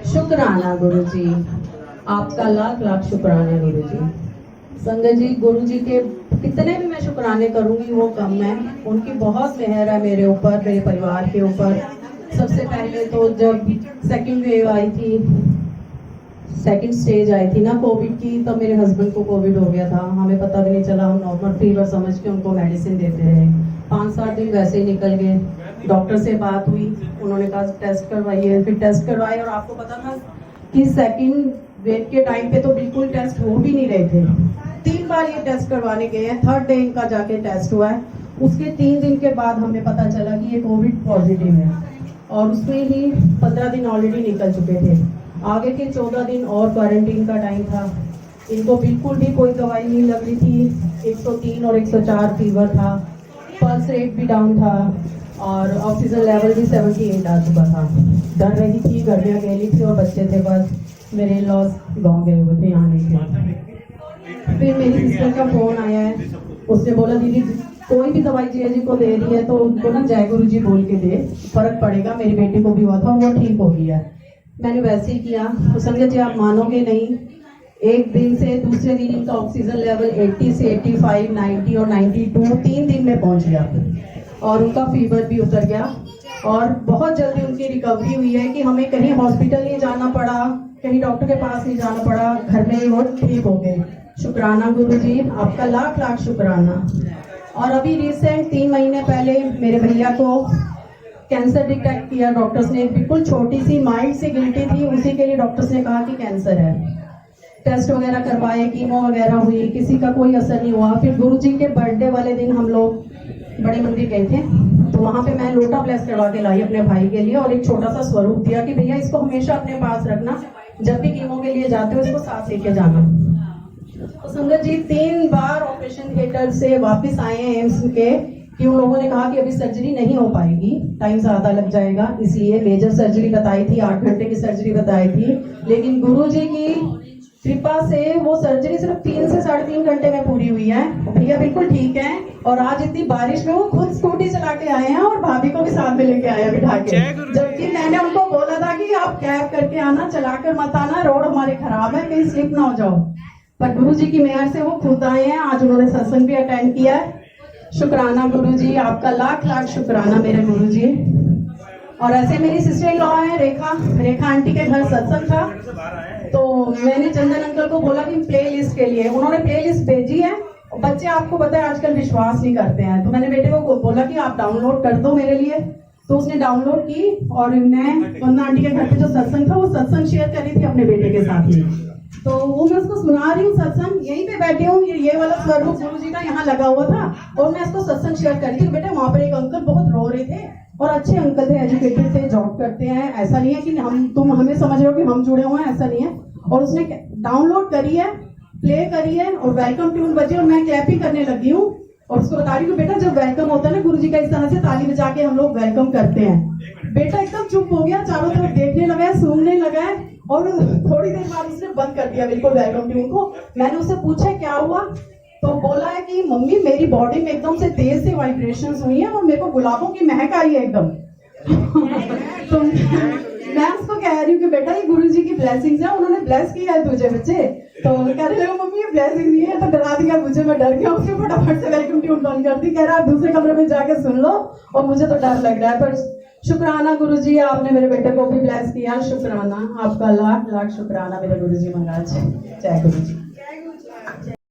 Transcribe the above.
शुक्राना गुरु जी, आपका लाख लाख शुक्राना गुरु जी। संगत जी, गुरु जी के कितने भी मैं शुक्राने करूंगी वो कम है। उनकी बहुत मेहर है मेरे ऊपर, मेरे परिवार के ऊपर। सबसे पहले तो जब सेकंड वेव आई थी, सेकंड स्टेज आई थी ना कोविड की, तो मेरे हस्बैंड को कोविड हो गया था। हमें पता भी नहीं चला, हम नॉर्मल फीवर समझ के उनको मेडिसिन देते रहे। 5-7 दिन वैसे ही निकल गए। डॉक्टर से बात हुई, उन्होंने कहा टेस्ट करवाइए। फिर टेस्ट करवाए और आपको पता था कि सेकंड वेव के टाइम पे तो बिल्कुल टेस्ट हो भी नहीं रहे थे। 3 बार ये टेस्ट करवाने गए हैं, थर्ड डे इनका जाके टेस्ट हुआ है। उसके 3 दिन के बाद हमें पता चला कि ये कोविड पॉजिटिव है, और उसमें ही 15 दिन ऑलरेडी निकल चुके थे। आगे के 14 दिन और क्वारंटीन का टाइम था। इनको बिल्कुल भी कोई दवाई नहीं लग रही थी। 103 और 104 फीवर था, पल्स रेट भी डाउन था, और ऑक्सीजन लेवल भी 78 आ चुका था। डर रही थी, गर्मियाँ गहरी थी और बच्चे थे बस। मेरे लॉस गाँव गए हुए थे, यहाँ नहीं थे। फिर मेरी सिस्टर का फोन आया है, उसने बोला दीदी कोई भी दवाई जिया जी को दे रही है तो उनको ना जय गुरु जी बोल के दे, फर्क पड़ेगा। मेरी बेटी को भी हुआ था, वो ठीक हो गया। मैंने वैसे ही किया। तो संजय जी आप मानोगे नहीं, एक दिन से दूसरे दिन इनका ऑक्सीजन लेवल 80 से 85, 90 और 92 3 दिन में पहुंच गया, और उनका फीवर भी उतर गया, और बहुत जल्दी उनकी रिकवरी हुई है कि हमें कहीं हॉस्पिटल नहीं जाना पड़ा, कहीं डॉक्टर के पास नहीं जाना पड़ा, घर में ही वो ठीक हो गए। शुक्राना गुरु जी, आपका लाख लाख शुक्राना। और अभी रिसेंट 3 महीने पहले मेरे भैया को कैंसर डिटेक्ट किया डॉक्टर्स ने। बिल्कुल छोटी सी माइल्ड सी गिल्टी थी, उसी के लिए डॉक्टर्स ने कहा कि कैंसर है। टेस्ट वगैरह करवाए, कीमो वगैरह हुई, किसी का कोई असर नहीं हुआ। फिर गुरुजी के बर्थडे वाले दिन हम लोग बड़े मंदिर गए थे, तो वहां पे मैं लोटा ब्लेस करवा के लाई अपने भाई के लिए, और एक छोटा सा स्वरूप दिया कि भैया इसको हमेशा अपने पास रखना, जब भी कीमो के लिए जाते हो इसको साथ लेके जाना। तो संगत जी 3 बार ऑपरेशन थिएटर से वापस आए हैं एम्स के, कि उन लोगों ने कहा कि अभी सर्जरी नहीं हो पाएगी, टाइम ज्यादा लग जाएगा, इसलिए मेजर सर्जरी बताई थी, 8 घंटे की सर्जरी बताई थी। लेकिन गुरुजी की कृपा से वो सर्जरी सिर्फ 3 से 3.5 घंटे में पूरी हुई है। भैया बिल्कुल ठीक है, और आज इतनी बारिश में वो खुद स्कूटी चला के आए हैं, और भाभी को भी साथ में लेके आए हैं बिठा के। जबकि मैंने उनको बोला था कि आप कैब करके आना, चलाकर मत आना, रोड हमारे खराब है, कहीं स्लिप ना हो जाओ। पर गुरुजी की मेहर से वो खुद आए हैं। आज उन्होंने सत्संग भी अटेंड किया है। शुक्राना गुरुजी, आपका लाख लाख शुक्राना मेरे गुरुजी। और ऐसे मेरी सिस्टर इन लॉ है रेखा आंटी के घर सत्संग था, तो मैंने चंदन अंकल को बोला कि प्ले लिस्ट के लिए, उन्होंने प्ले लिस्ट भेजी है। बच्चे आपको पता है आजकल विश्वास नहीं करते हैं, तो मैंने बेटे को बोला कि आप डाउनलोड कर दो मेरे लिए, तो उसने डाउनलोड की, और मैं चंदन आंटी के घर पे जो सत्संग था वो सत्संग शेयर करी थी अपने बेटे के साथ ही। तो वो मैं उसको सुना रही हूँ सत्संग, यहीं पे बैठी हूँ, ये वाला स्वरूप गुरु जी का यहाँ लगा हुआ था, और मैं इसको सत्संग शेयर कर रही थी। बेटे वहां पर एक अंकल बहुत रो रहे थे, और अच्छे अंकल थे, एजुकेटेड थे, जॉब करते हैं। ऐसा नहीं है कि तुम हमें समझ रहे हो कि हम जुड़े हुए हैं, ऐसा नहीं है। और उसने डाउनलोड करी है, प्ले करी है, और वेलकम ट्यून बजे, और मैं क्लैपिंग करने लगी हूँ, और उसको बता रही हूँ बेटा जब वेलकम होता है ना गुरु जी का, इस तरह से ताली बजा के हम लोग वेलकम करते हैं। बेटा एकदम चुप हो गया, चारों तरफ देखने लगा है, सुनने लगा है, और थोड़ी देर बाद उसने बंद कर दिया बिल्कुल वेलकम ट्यून को। मैंने उससे पूछा क्या हुआ, तो बोला है कि मम्मी मेरी बॉडी में एकदम से तेज से वाइब्रेशंस हुई हैं, और मेरे को गुलाबों की महक आई है एकदम। तो मैं उसको कह रही हूँ कि बेटा ये गुरुजी की ब्लेसिंग्स है, उन्होंने ब्लेस किया है तुझे बच्चे। तो कह रहे हो मम्मी ये ब्लेसिंग नहीं है, तो डरा दिया मुझे, मैं डर गया। उसने फटाफट से वेलकम ट्यून बंद कर दी, कह रहा आप दूसरे कमरे में जाके सुन लो, और मुझे तो डर लग रहा है। पर शुक्राना गुरुजी, आपने मेरे बेटे को भी ब्लेस किया। शुक्राना, आपका लाख लाख शुक्राना मेरे गुरुजी महाराज। जय गुरुजी।